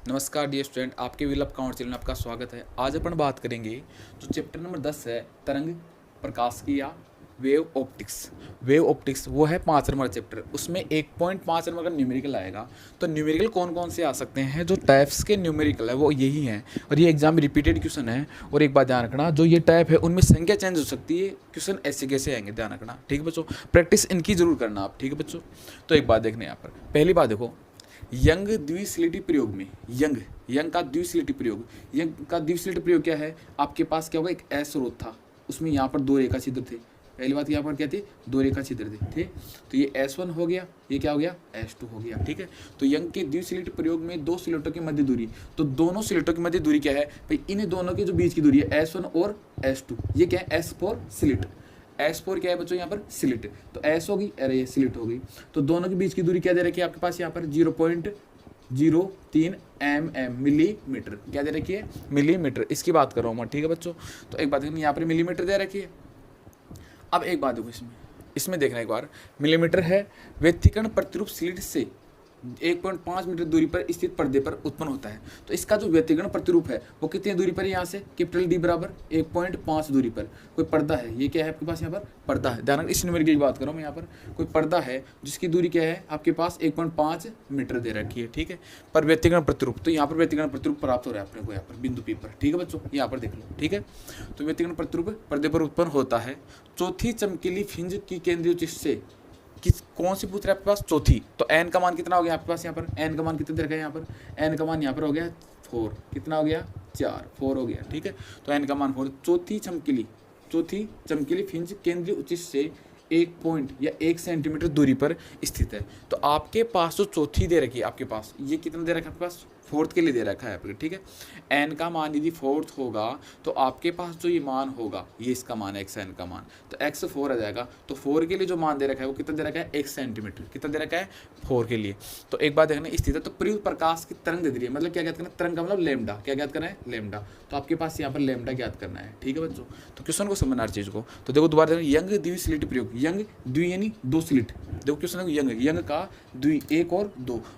नमस्कार dear student, आपके विलप count channel में आपका स्वागत है। आज अपन बात करेंगे जो चैप्टर नंबर 10 है, तरंग प्रकाश की या वेव ऑप्टिक्स। वेव ऑप्टिक्स वो है 5 नंबर चैप्टर। उसमें 1.5 नंबर का न्यूमेरिकल आएगा। तो न्यूमेरिकल कौन कौन से आ सकते हैं? जो टाइप्स के न्यूमेरिकल है वो यही हैं, और ये एग्जाम में रिपीटेड क्वेश्चन है। और एक बात ध्यान रखना, जो ये टाइप है उनमें संख्या चेंज हो सकती है, क्वेश्चन ऐसे कैसे आएंगे ध्यान रखना, ठीक है बच्चों। प्रैक्टिस इनकी जरूर करना आप, ठीक है बच्चों। तो एक बात देखने यहाँ पर, पहली बात देखो, यंग द्विसलिटी प्रयोग में यंग का द्विसलिटी प्रयोग, यंग का द्विसलिटी प्रयोग क्या है? आपके पास क्या होगा, एक एस स्रोत था, उसमें यहाँ पर 2 रेखा छिद्र थे। पहली बात यहाँ पर क्या थी? 2 रेखा छिद्र थे। तो ये S1 हो गया, ये क्या हो गया? S2 हो गया, ठीक है। तो यंग के द्विसलिटी प्रयोग में 2 स्लेटों की मध्य दूरी, तो दोनों स्लेटों की मध्य दूरी क्या है भाई? इन दोनों के जो बीच की दूरी है S1 और S2, ये क्या है? S4 slit. S4 क्या है बच्चों? यहाँ पर स्लिट। तो S होगी, अरे ये स्लिट हो गई। तो दोनों के बीच की दूरी क्या दे रखी है आपके पास? यहाँ पर 0.03 mm मिलीमीटर। क्या दे रखी है? मिलीमीटर। इसकी बात कर रहा हूँ मैं, ठीक है बच्चों। तो एक बात यहाँ पर मिलीमीटर दे रखी है। अब एक बात देखो, इसमें देखना एक बार, मिलीमीटर है। व्यतिकरण प्रतिरूप स्लिट से 1.5 मीटर दूरी पर स्थित पर्दे पर उत्पन्न होता है। तो इसका जो व्यतिकरण प्रतिरूप है वो कितनी दूरी पर है? यहाँ से कैपिटल डी बराबर 1.5 दूरी पर कोई पर्दा है। ये क्या है आपके पास? यहाँ पर पर्दा है। ध्यान इस नंबर की बात कर रहा हूँ मैं। यहाँ पर कोई पर्दा है जिसकी दूरी क्या है आपके पास? 1.5 मीटर दे रखी है, ठीक है। पर व्यतिकरण प्रतिरूप, तो यहाँ पर व्यतिकरण प्रतिरूप प्राप्त हो रहा है अपने को यहाँ पर बिंदु पी पर, ठीक है बच्चों। यहाँ पर देख लो, ठीक है। तो व्यतिकरण प्रतिरूप पर्दे पर उत्पन्न होता है। चौथी चमकीली फिंज की केंद्रीय उच्च से कौन सी पूछ रहा है आपके पास? चौथी। तो एन का मान कितना हो गया आपके पास? यहाँ पर एन का मान कितना दे रखा है? यहाँ पर एन का मान यहाँ पर हो गया 4। कितना हो गया? 4 हो गया, ठीक है। तो एन का मान 4। चौथी चमकीली फिंज केंद्रीय उच्च से 1 पॉइंट या 1 सेंटीमीटर दूरी पर स्थित है। तो आपके पास जो चौथी दे रखी है आपके पास, ये कितना दे रखा है आपके पास? 4th के लिए दे रखा है आपके, ठीक है। एन का मान यदि 4th होगा तो आपके पास जो ये मान होगा, ये इसका मान है, एक्स एन का मान, तो एक्स 4 आ जाएगा। तो 4 के लिए जो मान दे रखा है वो कितना दे रखा है? 1 सेंटीमीटर। कितना दे रखा है? 4 के लिए। तो एक बात देखना, स्थित है तो प्रयुक्त प्रकाश की तरंग दे दी है, मतलब क्या ज्ञात करना है? तरंग का मतलब लेमडा। क्या ज्ञात करना है? लेमडा। तो आपके पास यहाँ पर लेमडा ज्ञात करना है, ठीक है बच्चों। तो क्वेश्चन को समझना हर चीज को। तो देखो दोबारा देखो, यंग द्विसलिट प्रयोग, यंग द्वि यानी 2 स्लिट। देखो क्वेश्चन है यंग का द्वि 1 और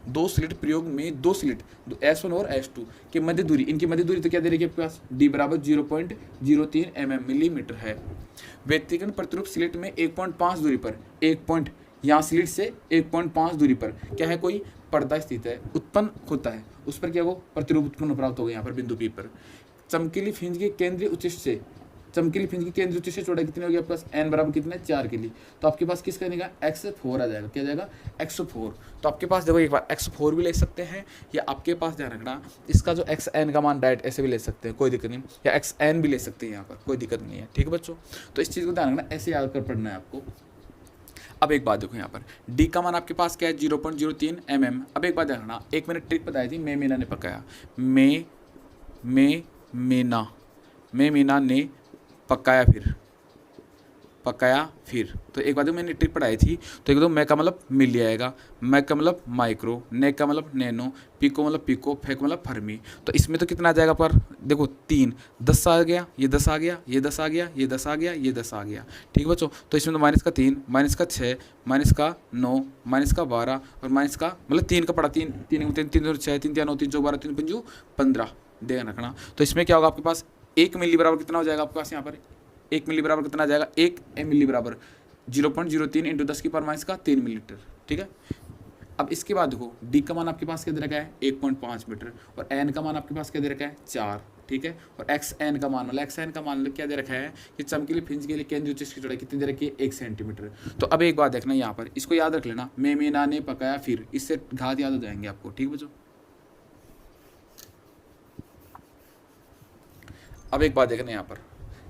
2 स्लिट प्रयोग में 2 स्लिट S1 और S2 के मध्य दूरी, इनकी मध्य दूरी तो क्या दे रही है आपके पास? D बराबर 0.03 mm मिलीमीटर है। व्यतिकरण प्रतिरूप स्लिट में 1.5 दूरी पर, 1 पॉइंट यहाँ स्लिट से 1.5 दूरी पर क्या है? कोई पर्दा स्थित है, उत्पन्न होता है। उस पर क्या हो? प्रतिरूप उत्पन्न प्राप्त हो गया यहाँ पर बिंदु P पर। चमकीली फिंज के केंद्रीय उच्च से, चमकीली फिंज की केंद्रीय उच्च से चौड़ाई कितनी होगी आपके पास? n बराबर कितना है? 4 के लिए। तो आपके पास किसका निकला? x4 आ जाएगा। क्या जाएगा? x4। तो आपके पास देखो एक बार x4 भी ले सकते हैं, या आपके पास ध्यान रखना इसका जो xn का मान डायरेक्ट ऐसे भी ले सकते हैं, कोई दिक्कत नहीं, या xn भी ले सकते हैं यहाँ पर, कोई दिक्कत नहीं है, ठीक है बच्चों। तो इस चीज़ को ध्यान रखना, ऐसे याद कर पढ़ना है आपको। अब एक बात देखो यहाँ पर, d का मान आपके पास क्या है? 0.03 mm। अब एक बात ध्यान रखना, एक मैंने ट्रिक बताई थी, मीना ने पकाया, मीना ने पकाया फिर। तो एक बात मैंने ट्रिक पढ़ाई थी, तो एक दो मैं का मतलब मिल आएगा, मैं का मतलब माइक्रो, ने का मतलब नैनो, पिको मतलब पिको, फे का मतलब फर्मी। तो इसमें तो कितना आ जाएगा पर? देखो 3, 10 आ गया, ये 10 आ गया, ये 10 आ गया, ये 10 आ गया, ये 10 आ गया, ठीक है बच्चों। तो इसमें तो -3, -6, -9, -12 और माइनस का मतलब 3 का पड़ा, 3 3 3 3 6 3 9 3 4 12 3 5 15, ध्यान रखना। तो इसमें क्या होगा आपके पास? 1 मिली बराबर कितना हो जाएगा आपके पास? यहाँ पर 1 मिली बराबर कितना आ जाएगा? 1 मिली बराबर 0.03 इंटू 10 की पावर माइनस का 3 मिलीमीटर, ठीक है। अब इसके बाद देखो, डी का मान आपके पास क्या दे रखा है? 1.5 मीटर, और एन का मान आपके पास क्या दे रखा है? 4, ठीक है। और एक्स एन का मान, मतलब एक्स एन का मान क्या दे रखा है कि चमकीली फिंज के लिए केंद्रीय उच्च की चौड़ाई कितनी दे रखी है? 1 सेंटीमीटर। तो अब एक बात देखना यहाँ पर, इसको याद रख लेना, मीना ने पकाया फिर, इससे घात याद हो जाएंगे आपको, ठीक है बच्चों। अब एक बात देखना यहाँ पर,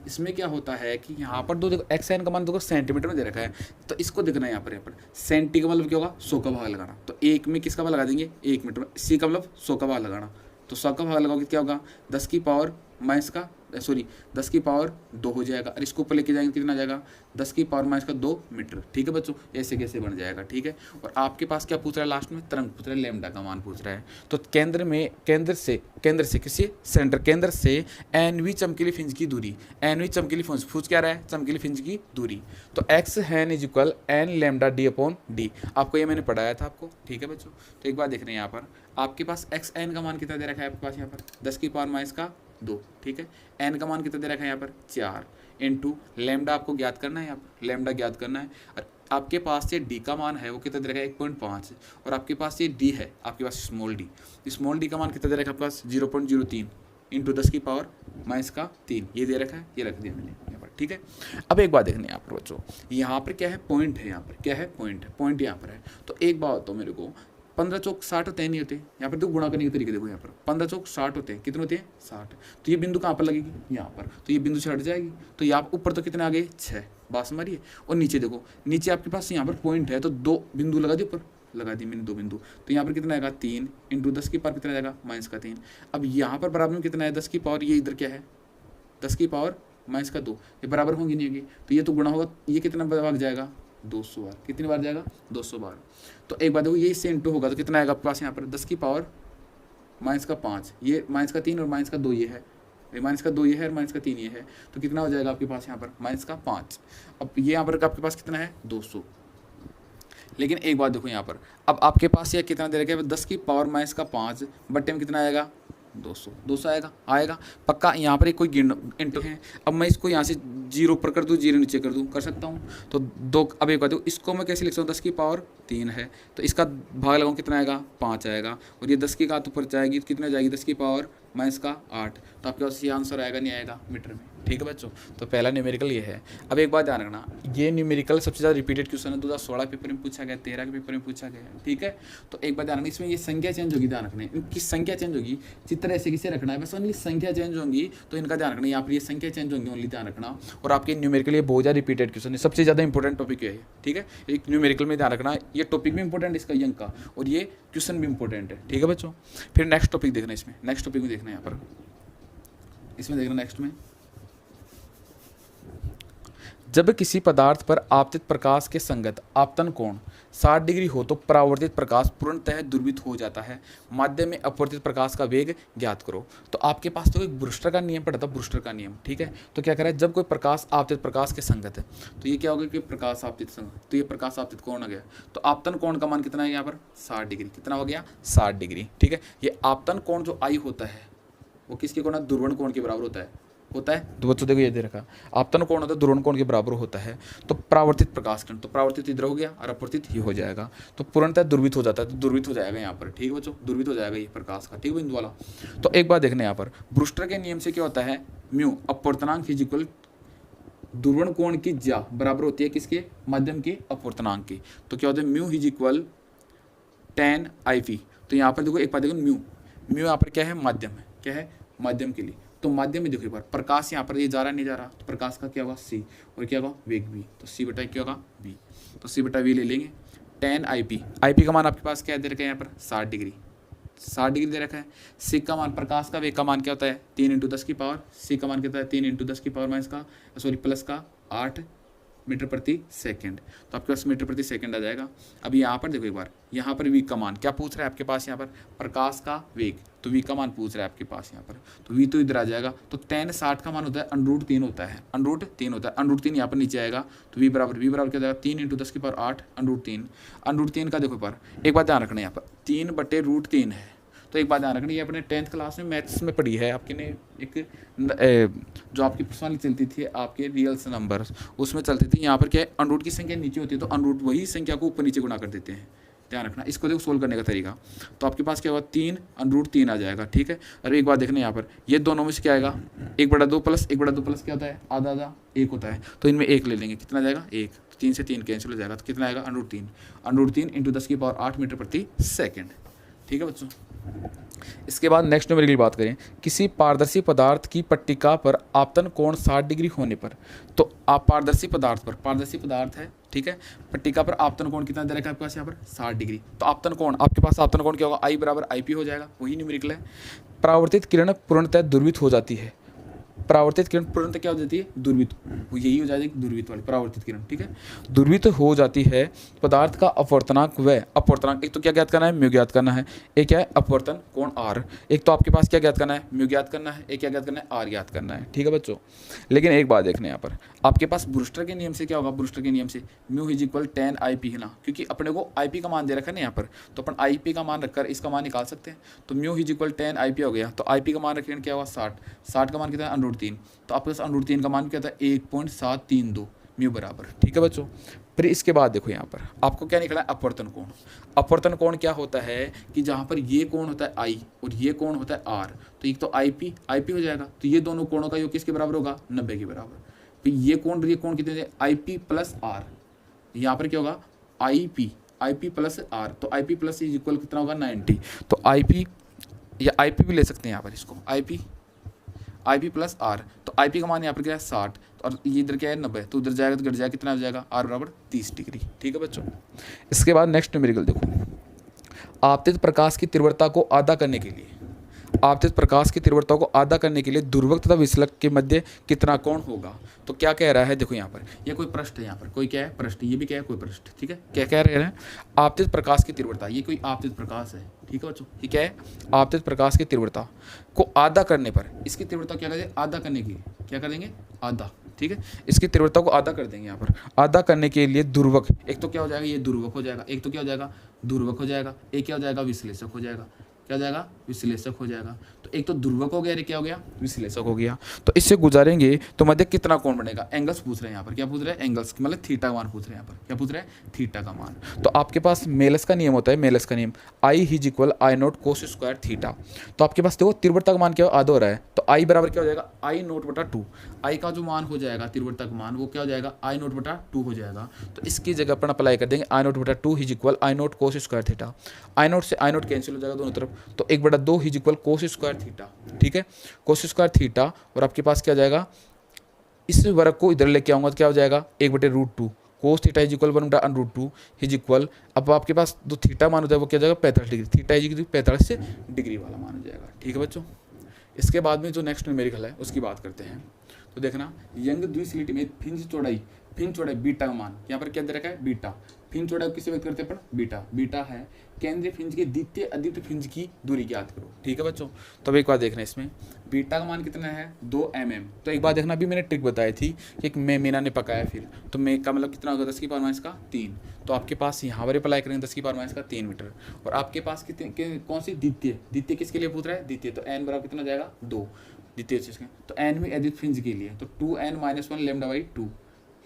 इसमें क्या होता है कि यहाँ पर दो देखो, एक्स एन का मान देखो सेंटीमीटर में दे रखा है, तो इसको देखना है यहाँ पर सेंटी का मतलब क्या होगा? 100 का भाग लगाना। तो 1 में किसका भाग लगा देंगे? 1 मीटर में। सी का मतलब 100 का भाग लगाना, तो 100 का भाग लगाओगे क्या होगा? 10 की पावर माइनस का 10 की पावर 2 हो जाएगा, और इसको ऊपर लेके जाएंगे कितना आ जाएगा 10 की पावर माइनस का 2 मीटर। ठीक है बच्चों, ऐसे कैसे बन जाएगा। ठीक है, और आपके पास क्या पूछ रहा है लास्ट में, तरंग पूछ रहा है, लैम्डा का मान पूछ रहा है। तो केंद्र से किसी सेंटर केंद्र से एनवी चमकीली फ्रिंज की दूरी, एनवी चमकीली फ्रिंज पूछ क्या रहा है, चमकीली फ्रिंज की दूरी। तो x n is equal n lambda d upon d, आपको ये मैंने पढ़ाया था आपको। ठीक है बच्चों, तो एक बार देख रहे हैं यहाँ पर आपके पास एक्स एन का मान कितना दे रखा है आपके पास यहाँ पर 10 की पावर माइनस का 2। ठीक है, एन का मान कितना दे रखा है यहाँ पर 4 इंटू लैम्डा आपको ज्ञात करना है, यहाँ पर लैम्डा ज्ञात करना है। और आपके पास ये डी का मान है वो कितना दे रखा है 1.5, और आपके पास ये डी है आपके पास स्मॉल डी का मान कितना दे रखा है आपके पास 0.03 इंटू 10 की पावर माइनस का 3, ये दे रखा है, ये रख दिया मैंने यहाँ पर। ठीक है, अब एक बात देखनी है यहाँ पर बच्चों, यहाँ पर क्या है पॉइंट है, यहाँ पर क्या है पॉइंट यहाँ पर है। तो एक बात तो मेरे को 15 चौक 60 होते हैं, नहीं होते, यहाँ पर तो गुणा करने के तरीके देखो, यहाँ पर 15 चौक 60 होते हैं, कितने होते हैं 60। तो ये बिंदु कहाँ पर लगेगी, यहाँ पर, तो ये बिंदु से हट जाएगी। तो यहाँ ऊपर तो कितने आ गए 6, बात समझिए। और नीचे देखो, नीचे आपके पास यहाँ पर पॉइंट है, तो 2 बिंदु लगा दी, ऊपर लगा दी मैंने 2 बिंदु। तो यहाँ पर कितना आएगा 3 इंटू 10 की पावर कितना आएगा माइनस का 3। अब यहाँ पर बराबर में कितना है 10 की पावर, ये इधर क्या है 10 की पावर माइनस का 2, ये बराबर होंगी नहीं होगी, तो ये तो गुणा होगा, ये कितना भाग जाएगा 200 बार, कितनी बार जाएगा 200 बार। तो एक बात देखो, ये इससे इंटू होगा तो कितना आएगा आपके पास यहाँ पर 10 की पावर माइनस का 5, ये माइनस का 3 और माइनस का 2 ये है, माइनस का 2 ये है और माइनस का 3 ये है, तो कितना हो जाएगा आपके पास यहाँ पर माइनस का 5। अब ये यहाँ पर आपके पास कितना है 200। लेकिन एक बात देखो यहाँ पर, अब आपके पास ये कितना दे रखा है 10 की पावर माइनस का 5 बट्टे में कितना आएगा 200 आएगा पक्का। यहाँ पर एक कोई इंटू है, अब मैं इसको यहाँ से 0 ऊपर कर दूँ 0 नीचे कर दूँ, कर सकता हूँ। तो 2, अब एक बात देखो, इसको मैं कैसे लिख सकता हूँ 10 की पावर 3 है, तो इसका भाग लगाऊँ कितना आएगा 5 आएगा, और ये 10 की घात ऊपर जाएगी तो कितना जाएगी 10 की पावर माइनस का 8। तो आपके पास ये आंसर आएगा नहीं आएगा मीटर में। ठीक है बच्चों, तो पहला न्यूमेरिकल ये है। अब एक बात ध्यान रखना, ये न्यूमेरिकल सबसे ज़्यादा रिपीटेड क्वेश्चन है, 2016 पेपर में पूछा गया, 13 के पेपर में पूछा गया। ठीक है, तो एक बात ध्यान रखना, इसमें ये संख्या चेंज होगी, ध्यान रखना इनकी संख्या चेंज होगी, चित्र ऐसे किसे रखना है बस, ओनली संख्या चेंज होंगी, तो इनका ध्यान रखना, यहाँ पर ये संख्या चेंज होंगी ओनली, ध्यान रखना। और आपके न्यूमेरिकल ये बहुत ज़्यादा रिपीटेड क्वेश्चन है, सबसे ज़्यादा इंपॉर्टेंट टॉपिक है। ठीक है, एक न्यूमेरिकल में ध्यान रखना, ये टॉपिक भी इंपॉर्टेंट इसका अंक का, और ये क्वेश्चन भी इंपॉर्टेंट है। ठीक है बच्चों, फिर नेक्स्ट टॉपिक देखना, इसमें नेक्स्ट टॉपिक में देखना यहाँ पर, इसमें देखना नेक्स्ट में, जब किसी पदार्थ पर आपतित प्रकाश के संगत आपतन कोण 60 डिग्री हो तो परावर्तित प्रकाश पूर्णतः दुर्वित हो जाता है। माध्यम में अपवर्तित प्रकाश का वेग ज्ञात करो। तो आपके पास तो एक ब्रूस्टर का नियम पड़ा था, ब्रूस्टर का नियम। ठीक है, तो क्या करें, जब कोई प्रकाश आपतित प्रकाश के संगत है तो ये क्या होगा कि प्रकाश आपतित संगत, तो ये प्रकाश आपतित कोण आ गया। तो आपतन कोण का मान कितना है यहाँ पर 60 डिग्री, कितना हो गया 60 डिग्री। ठीक है, ये आपतन कोण जो आई होता है वो किसके कोण, ध्रुवण कोण के बराबर होता है तो बच्चों देखो ये दे रखा, आपतन कोण होता है ध्रुवण कोण के बराबर होता है। तो परावर्तित प्रकाश कण, तो परावर्तित इधर हो गया और अपवर्तित ये हो जाएगा, तो पूर्णतः दुर्वित हो जाता है, तो दुर्वित हो जाएगा यहाँ पर। ठीक है बच्चों, दुर्वित हो जाएगा ये प्रकाश का। ठीक है बिंदु वाला। तो एक बात देखने यहाँ पर, ब्रूस्टर के नियम से क्या होता है, म्यू अपवर्तनांक इक्वल ध्रुवण कोण की ज्या बराबर होती है किसके, माध्यम के अपवर्तनांक की। तो क्या होता है, mu is equal tan IP। तो यहाँ पर देखो एक बात देखो, म्यू यहाँ पर क्या है, माध्यम है, क्या है माध्यम के लिए। तो माध्यम में देखो एक बार, प्रकाश यहाँ पर ये जा रहा नहीं जा रहा, तो प्रकाश का क्या होगा c, और क्या होगा वेग v, तो c बटा क्या होगा v, तो c बटा v ले लेंगे। tan IP का मान आपके पास क्या दे रखा है यहाँ पर 60 डिग्री, 60 डिग्री दे रखा है। c का मान, प्रकाश का वेग का मान क्या होता है 3 इंटू 10 की पावर, c का मान क्या होता है 3 इंटू 10 की पावर माइनस का प्लस का 8 मीटर प्रति सेकंड। तो आपके पास मीटर प्रति सेकंड आ जाएगा। अब यहाँ पर देखो एक बार, यहाँ पर v का मान क्या पूछ रहा है आपके पास, यहाँ पर प्रकाश का वेग, तो v का मान पूछ रहा है आपके पास यहाँ पर, तो v तो इधर आ जाएगा। तो tan 60 का मान होता है √3 होता है, √3 होता है, √3 यहाँ पर नीचे आएगा। तो v बराबर क्या जाएगा 3 इंटू 10 की पावर 8 √3 का देखो पर एक बात ध्यान रखना, यहाँ पर 3/√3 है। तो एक बात ध्यान रखनी, ये अपने 10th क्लास में मैथ्स में पढ़ी है आपके ने, एक जो आपकी प्रश्नावली चलती थी आपके रियल्स नंबर, उसमें चलती थी। यहाँ पर क्या है, अनरूट की संख्या नीचे होती है तो अनरूट वही संख्या को ऊपर नीचे गुणा कर देते हैं, ध्यान रखना। इसको देखो सोल्व करने का तरीका, तो आपके पास क्या होगा 3 आ जाएगा। ठीक है, और एक बात देखना यहाँ पर, ये दोनों में से क्या आएगा 1/2 प्लस 1/2 प्लस क्या होता है, आधा आधा 1 होता है, तो इनमें 1 ले लेंगे, कितना जाएगा 1, 3 से 3 कैंसिल हो जाएगा, तो कितना आएगा √3 इंटू 10 की पावर 8 मीटर प्रति सेकेंड। ठीक है बच्चों, इसके बाद नेक्स्ट नंबर की बात करें, किसी पारदर्शी पदार्थ की पट्टिका पर आपतन कोण 60 डिग्री होने पर, तो आप पारदर्शी पदार्थ है, ठीक है, पट्टिका पर आपतन कोण कितना दे रखा है आपके पास यहाँ पर 60 डिग्री। तो आपतन कोण आपके पास आपतन कोण क्या होगा, I बराबर IP हो जाएगा, वही न्यूमेरिकल है। परावर्तित किरण पूर्णतः दुर्वित हो जाती है, परावर्तित किरण तुरंत क्या हो जाती है, दूरबीत, वो यही हो जाती है दूरबीत वाली परावर्तित किरण, ठीक है। दूरबीत हो जाती है पदार्थ का अपवर्तनांक व अपवर्तनांक, एक तो क्या ज्ञात करना है, म्यू ज्ञात करना है, एक क्या है अपवर्तन कोण आर, एक तो आपके पास क्या ज्ञात करना है, म्यू ज्ञात करना है, एक क्या ज्ञात करना है, आर ज्ञात करना है, ठीक है बच्चों। लेकिन एक बात देखने यहाँ पर आपके पास ब्रूस्टर के नियम से क्या होगा, ब्रूस्टर के नियम से म्यू इज इक्वल 10 IP है ना, क्योंकि अपने को IP का मान दे रखा है ना यहाँ पर, तो अपन IP का मान रखकर इसका मान निकाल सकते हैं। तो म्यू इज इक्वल 10 IP हो गया, तो IP का मान रखेंगे क्या हुआ 60, 60 का मान कितना है √3, तो आपके पास √3 का मान क्या था 1.732 म्यू बराबर, ठीक है बच्चों। फिर इसके बाद देखो यहाँ पर आपको क्या निकला है, अपवर्तन कोण। अपवर्तन कोण क्या होता है कि जहाँ पर ये कोण होता है I और ये कोण होता है R, तो एक तो IP हो जाएगा, तो ये दोनों कोणों का योग किसके बराबर होगा, 90 के बराबर। फिर ये कोण कितने थे, IP प्लस R, यहाँ पर क्या होगा IP प्लस R, तो IP प्लस इज इक्वल कितना होगा 90, तो IP या IP भी ले सकते हैं यहाँ पर इसको, IP प्लस R, तो IP का मान यहाँ पर क्या है 60, और ये इधर क्या है 90, तो उधर जाएगा तो घट जाएगा, कितना हो जाएगा R बराबर 30 डिग्री, ठीक है बच्चों। इसके बाद नेक्स्ट न्यूमेरिकल देखो, आपतित प्रकाश की तीव्रता को आधा करने के लिए, आपतित प्रकाश की तीव्रता को आधा करने के लिए ध्रुवक तथा विसलक के मध्य कितना कोण होगा। तो क्या कह रहा है, देखो यहाँ पर ये कोई पृष्ठ है, यहाँ पर कोई क्या है पृष्ठ, ये भी क्या है कोई पृष्ठ, ठीक है। क्या कह रहे हैं, आपतित प्रकाश की तीव्रता, ये कोई आपतित प्रकाश है, ठीक है बच्चों, ये क्या है आपतित प्रकाश की तीव्रता को आधा करने पर, इसकी तीव्रता क्या करेंगे, आधा करने की क्या कर देंगे, आधा, ठीक है, इसकी तीव्रता को आधा कर देंगे। यहाँ पर आधा करने के लिए ध्रुवक, एक तो क्या हो जाएगा, ये ध्रुवक हो जाएगा, एक तो क्या हो जाएगा ध्रुवक हो जाएगा, एक क्या हो जाएगा विश्लेषक हो जाएगा, क्या हो जाएगा विश्लेषक हो जाएगा। तो एक तो ध्रुवक हो गया, क्या हो गया विश्लेषक हो गया। तो इससे गुजारेंगे तो मध्य कितना कोण बनेगा, एंगल्स पूछ रहे हैं यहाँ पर, क्या पूछ रहे हैं एंगल्स, मतलब थीटा का मान पूछ रहे हैं यहाँ पर, क्या पूछ रहे हैं थीटा का मान। तो आपके पास मेलस का नियम होता है, मेलस का नियम I is equal I0 cos square theta. तो आपके पास देखो तीव्रता का मान क्या आधा हो रहा है, तो I बराबर क्या हो जाएगा I0/2, I का जो मान हो जाएगा तीव्रता का मान वो क्या हो जाएगा I0/2 हो जाएगा। तो इसकी जगह अपन अप्लाई कर देंगे I0/2 is equal I0 cos square theta, I0 से I0 कैंसिल हो जाएगा दोनों तरफ, तो 1/2 is equal cos square theta, ठीक है, cos स्क्वायर थीटा। और आपके पास क्या जाएगा, इस वर्ग को इधर लेके आऊंगा तो क्या हो जाएगा 1/√2 cos theta is equal 1/√2 is equal, अब आपके पास जो थीटा मान होता है वो क्या जाएगा 45 degree, theta is equal 45 degree वाला मान हो जाएगा, ठीक है बच्चों। इसके बाद में जो नेक्स्ट न्यूमेरिकल है उसकी बात करते हैं। तो देखना यंग द्विसलिटी में फिंज चौड़ाई बीटा का मान, यहाँ पर क्या दे रखा है बीटा, फिंज चौड़ाई किसे व्यक्त करते हैं अपन बीटा है केंद्रीय फिंज के द्वितीय अद्वितीय फिंज की दूरी ज्ञात करो, ठीक है बच्चों। तो अब एक बात देखना इसमें बीटा का मान कितना है 2 mm। तो एक बात देखना, अभी मैंने ट्रिक बताई थी कि एक मीना ने पकाया, फिर तो मे का मतलब कितना होगा 10 की पावर माइनस का 3, तो आपके पास यहाँ पर अप्लाई करेंगे 10 की पावर माइनस का 3 मीटर। और आपके पास कितने कौन सी द्वितीय किसके लिए पूछ रहा है द्वितीय, तो n बराबर कितना जाएगा 2 द्वितीय चीज का, तो n में अद्वितीय फिंज के लिए तो 2n-1 λ/2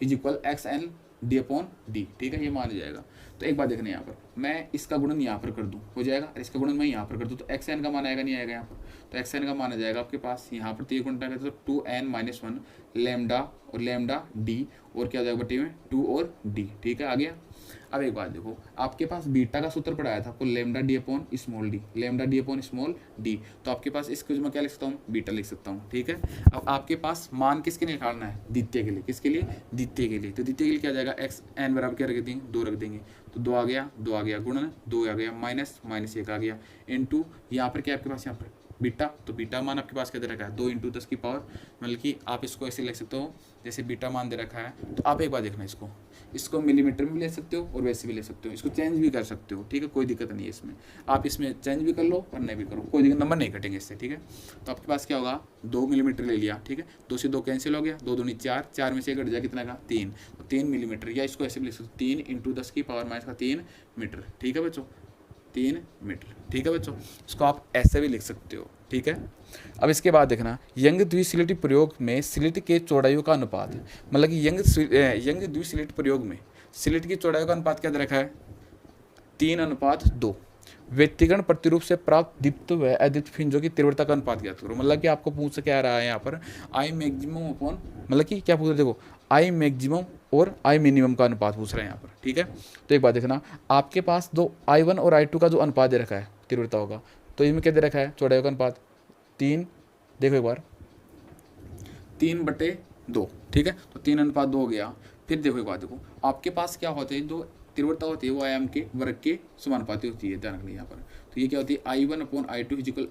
is equal xn d/d, ठीक है, ये मान जाएगा। तो एक बात देखना यहाँ पर मैं इसका गुणन यहाँ पर कर दूँ हो जाएगा, और इसका गुणन मैं यहाँ पर कर दूँ तो xn का मान आएगा नहीं आएगा यहाँ पर, तो xn का मान आ जाएगा आपके पास यहाँ पर 3 गुणा करें तो 2n-1 लैम्डा और लैम्डा d, और क्या हो जाएगा बटे में 2 और d, ठीक है आ गया। अब एक बात देखो आपके पास बीटा का सूत्र पढ़ाया था आपको लैम्डा d/स्मॉल d, तो आपके पास इसको मैं क्या लिख सकता हूँ बीटा लिख सकता हूँ, ठीक है। अब आपके पास मान किसके लिए निकालना है द्वितीय के लिए, किसके लिए द्वितीय के लिए, तो द्वितीय के लिए क्या जाएगा xn बराबर क्या रख देंगे 2 रख देंगे, तो 2 आ गया गुणन 2 आ गया माइनस 1 आ गया इनटू यहाँ पर क्या आपके पास यहाँ पर बीटा, तो बीटा मान आपके पास क्या दे रखा है 2 × 10 की पावर, मतलब कि आप इसको ऐसे लिख सकते हो जैसे बीटा मान दे रखा है। तो आप एक बार देखना इसको मिलीमीटर में भी ले सकते हो और वैसे भी ले सकते हो, इसको चेंज भी कर सकते हो, ठीक है, कोई दिक्कत नहीं है इसमें, आप इसमें चेंज भी कर लो और नहीं भी करो, कोई दिक्कत, नंबर नहीं कटेंगे इससे, ठीक है। तो आपके पास क्या होगा 2 मिलीमीटर ले लिया, ठीक है, 2 से 2 कैंसिल हो गया, 2 दूनी 4, 4 में से घट जाए कितना का 3, तो 3 मिलीमीटर, या इसको ऐसे भी लिख सकते 3 × 10 की पावर माइनस का 3 मीटर, ठीक है बच्चों 3 मीटर, ठीक है बच्चों, इसको आप ऐसे भी लिख सकते हो, ठीक है। अब इसके बाद देखना यंग द्विसलिटी प्रयोग में स्लिट के चौड़ाइयों का अनुपात, मतलब कि यंग द्विसलिट प्रयोग में स्लिट की चौड़ाई का अनुपात क्या दे रखा है 3:2। व्यक्तिगत प्रतिरूप से प्राप्त दीप्त व अदीप्त फिंजों की तीव्रता का अनुपात ज्ञात करो, मतलब कि आपको पूछ क्या आ रहा है यहाँ पर आई मैक्सिमम अपॉन, मतलब कि क्या पूछ रहे देखो आई मैक्सिमम और आई मिनिमम का अनुपात पूछ रहे हैं यहाँ पर, ठीक है। तो एक बात देखना आपके पास दो I1 और I2 का जो अनुपात दे रखा है तीव्रता होगा, तो इसमें क्या दे रखा है चौड़ाई का अनुपात 3, देखो एक बार 3/2, ठीक है, तो 3:2 हो गया। फिर देखो एक बात देखो आपके पास क्या होते हैं, जो तीव्रता होती है वो आयाम के वर्ग के समानुपाती होती है, ध्यान रखना यहाँ पर। तो ये क्या होती है I1/I2 इजिकल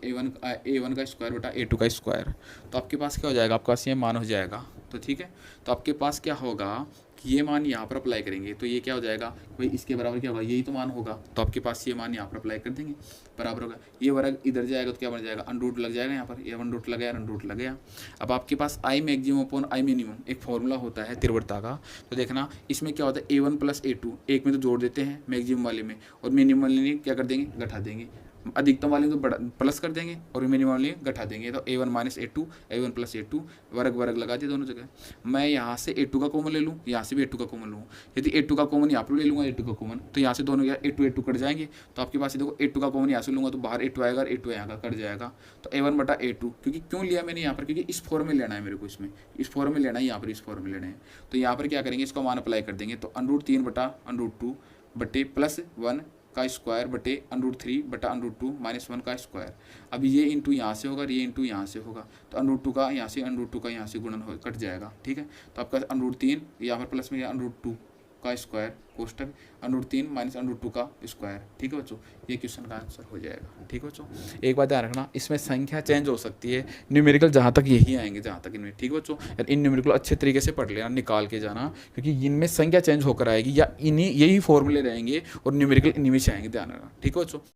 A1 का स्क्वायर बटा A2 का स्क्वायर। तो आपके पास क्या हो जाएगा, आपके पास ये मान हो जाएगा। तो ठीक है, तो आपके पास क्या होगा कि ये मान यहाँ पर अप्लाई करेंगे तो ये क्या हो जाएगा भाई, इसके बराबर क्या होगा, यही तो मान होगा। तो आपके पास ये मान यहाँ पर अप्लाई कर देंगे, बराबर होगा, ये वर्ग इधर जाएगा तो क्या बन जाएगा, अंडर लग जाएगा यहाँ पर, ये अंडर लग गया, अंडर लग गया। अब आपके पास I maximum upon I minimum एक फॉर्मूला होता है तीव्रता का। तो देखना इसमें क्या होता है A1 + A2, एक में तो जोड़ देते हैं मैक्सिमम वाले में, और मिनिमम वाले में क्या कर देंगे, घटा देंगे। अधिकतम वाले तो बड़ा प्लस कर देंगे और मिनिमम वाले घटा देंगे। तो A1 - A2 A1 + A2 वर्ग वर्ग लगा दिए दोनों जगह। मैं यहाँ से A2 का कॉमन ले लूँ, यहाँ से भी A2 का कॉमन लूँ। यदि A2 का कॉमन यहाँ पर ले लूँगा, A2 का कॉमन, तो यहाँ से दोनों क्या A2 कट जाएंगे। तो आपके पास ये देखो A2 का कॉमन यहाँ से लूँगा तो बाहर A2 आएगा और A2 यहाँ का कट जाएगा। तो A1/A2, क्योंकि क्यों लिया मैंने यहाँ पर, क्योंकि इस फॉर्म में लेना है मेरे को, इसमें इस फॉर्म में लेना है, यहाँ पर इस फॉर्म में लेना है। तो यहाँ पर क्या करेंगे, इसका मान अप्लाई कर देंगे। तो √3/√2 बटे +1 का स्क्वायर बटे √3/√2 -1 का स्क्वायर। अब ये इंटू यहाँ से होगा और ये इंटू यहाँ से होगा, तो √2 का यहाँ से √2 का यहाँ से गुणन हो कट जाएगा। ठीक है, तो आपका √3 यहाँ पर प्लस में √2 का स्क्वायर कोष्टक √3 - √2 का स्क्वायर। ठीक है बच्चों, ये क्वेश्चन का आंसर हो जाएगा। ठीक है बच्चों, एक बात ध्यान रखना, इसमें संख्या चेंज हो सकती है, न्यूमेरिकल जहाँ तक यही आएंगे, जहाँ तक इनमें। ठीक है बच्चों, यार इन न्यूमेरिकल अच्छे तरीके से पढ़ लेना, निकाल के जाना, क्योंकि इनमें संख्या चेंज होकर आएगी या इन्हीं यही फॉर्मूले रहेंगे और न्यूमेरिकल इनमें से आएंगे, ध्यान रखना। ठीक है बच्चों।